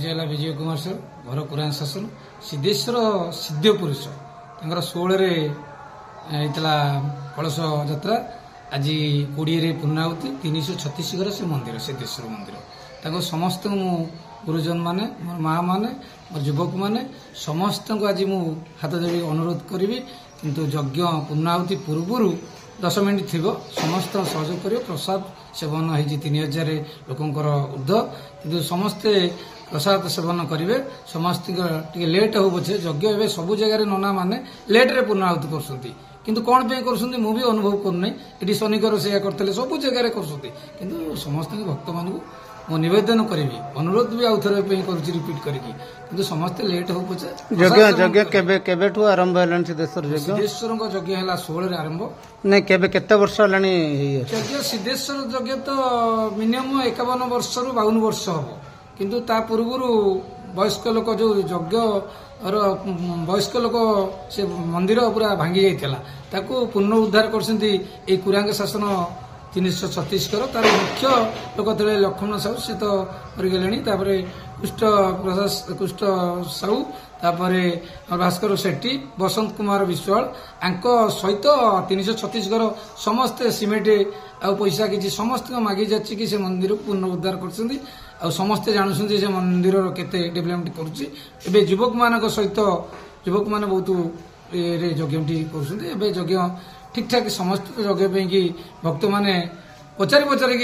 परिचय है विजय कुमार सर घर कुरान शासन सिद्धेश्वर सिद्ध पुरुष 16 कलश यात्रा आज 20 पूर्णाहुति 336 घर से मंदिर सिद्धेश्वर मंदिर समस्त मु गुरुजन माने मोर माँ माने मोर युवक माने समस्त को आज मु हाथ जोड़ी अनुरोध करी किंतु यज्ञ पूर्णाहुति पूर्व 10 मिनिट थी समस्त सहयोग कर प्रसाद सेवन हो 3000 लोकंर उर्ध किंतु समस्ते प्रसाद सेवन करेंगे समस्त लेट हो पछे यज्ञ ए सब जगह नना माने लेट रे पूर्णाहुति कर किंतु कौन पे कर मु भी अनुभव करना ये शनिकर से करते सब जगह कर समस्त भक्त मान मु निवेदन करी अनुरोध भी आउ थे रिपीट करके समस्ते लेट हो पछे यज्ञ आरंभ है सिद्धेश्वर यज्ञ है 16 आरंभ नहीं केते वर्ष है यज्ञ सिद्धेश्वर यज्ञ तो मिनिमम 51 वर्ष रु 52 वर्ष हम किंतु ता पूर्व वयस्क लोक जो यज्ञ वयस्क लोक से मंदिर पूरा भांगी जाता पुनरुद्धार कर कुरांग शासन 336 कर तार मुख्य लोक थे लक्ष्मण साहू सी तो मरीगले कुष्ठ साहू भास्कर सेठी बसंत कुमार विश्वाल सहित 336 घर समस्ते सिमेंट आ पैसा किसी समस्त मागी जाची कि से मंदिर पुनरुद्धार कर समस्ते जानुं से मंदिर केते डेभलपमेंट करुच्ची युवक मान सहित युवक मैंने बहुत यज्ञ कर यज्ञ ठीक ठाक समस्त यज्ञ कि भक्त मैंने पचारि पचारि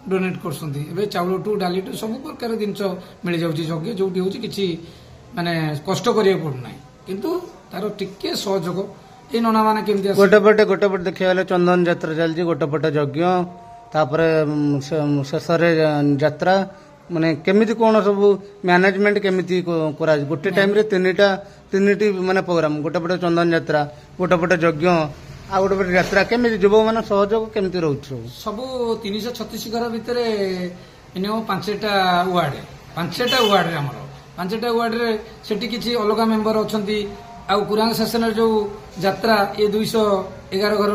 डोनेट कर चाउल टू डाली टू सब प्रकार जिनस मिल जाऊँगी यज्ञ जो कि माने कष्ट करिया पड़ना किंतु तार टिके सहयोग ये नना माने केमती गोटे पटे देखिए चंदन यात्रा चलती गोटे पटे यज्ञ तापर शेष यात्रा माने केमिति कोन सब मैनेजमेंट केमिति करा गोटे टाइम रे तीन माने प्रोग्राम गोटे पटे चंदन यात्रा गोटे पटे यज्ञ आ गोटे पटे यात्रा केमिति युवक मान सहयोग केमिति रहउछ सब 336 घर भितर मिनिमम 5टा वार्ड रे हमर 5टा वार्ड रे सेठी किछि अलग मेंबर अछंती आ कुरांग शासन जो यात्रा ये 211 घर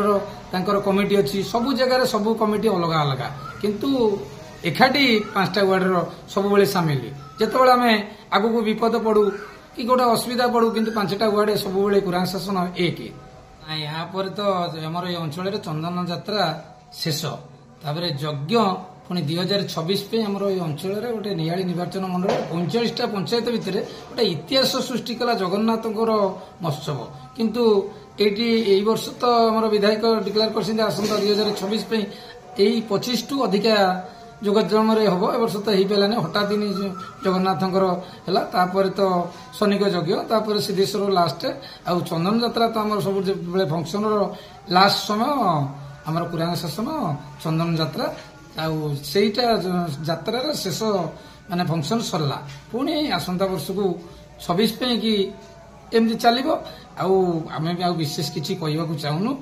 तांकर कमिटी अच्छी सब जगह सब कमिटी अलग अलग किंतु एकाठी 5टा वार्ड सब बेले सामिल जिते आम आगु को विपद पड़ू कि गोटे असुविधा पड़ू किंतु 5टा वार्ड सब बेले कुरांग शासन एक यहाँ पर तो आम ये अंचल चंदन यात्रा शेष तापर यज्ञ पुणी 2026 पे आम अंचल गोटे नियाली निर्वाचन मंडल 39टा पंचायत भितर गोटे इतिहास सृष्टि कला जगन्नाथ महोत्सव किंतु ये वर्ष तो आम विधायक डिक्लेयर कर आसंता 2026 पे यही 25 टू अधिका जोगजम हम ए वर्ष तो हो पारानी हठात जगन्नाथ है तो शनिक यज्ञ तापर सिद्धेश्वर लास्ट आउ चंदन यात्रा तो आम सब फंक्शन लास्ट समय आम कुरांग शासन चंदन यात्रा आईटा यात्रा शेष माने फंक्शन सरला पुणी आसंता वर्ष को 26 पे कि एमती चलो आम भी विशेष किसी कहवाक चाहूनु